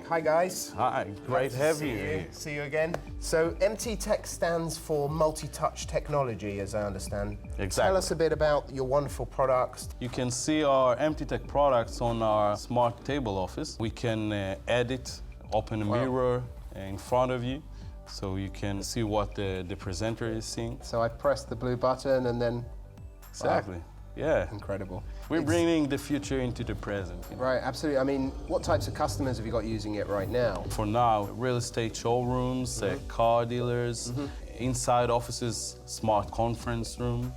Hi guys. Hi, great to have you. See you again. So MT Tech stands for multi-touch technology, as I understand. Exactly. Tell us a bit about your wonderful products. You can see our MT Tech products on our smart table office. We can edit, open a mirror in front of you, so you can see what the presenter is seeing. So I press the blue button and then... Exactly. Yeah. Incredible. We're bringing the future into the present. You know? Right, absolutely. I mean, what types of customers have you got using it right now? For now, real estate showrooms, car dealers, inside offices, smart conference room.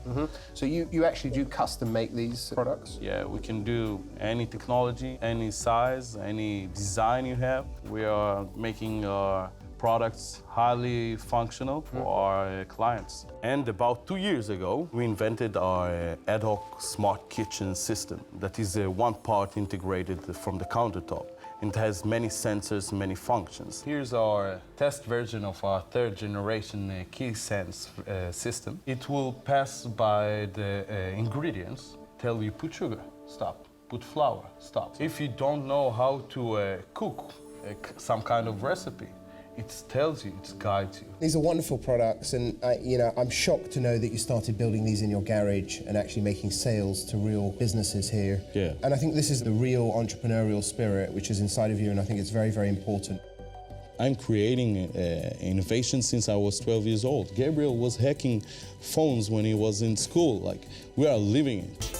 So you actually do custom make these products? Yeah, we can do any technology, any size, any design you have. We are making our products highly functional for our clients. And about 2 years ago, we invented our ad hoc smart kitchen system that is one part integrated from the countertop. It has many sensors, many functions. Here's our test version of our third generation key sense system. It will pass by the ingredients, tell you put sugar, stop, put flour, stop. If you don't know how to cook some kind of recipe, it tells you, it guides you. These are wonderful products, and I'm shocked to know that you started building these in your garage and actually making sales to real businesses here. Yeah. And I think this is the real entrepreneurial spirit which is inside of you, and I think it's very, very important. I'm creating innovation since I was 12 years old. Gabriel was hacking phones when he was in school. Like, we are living it.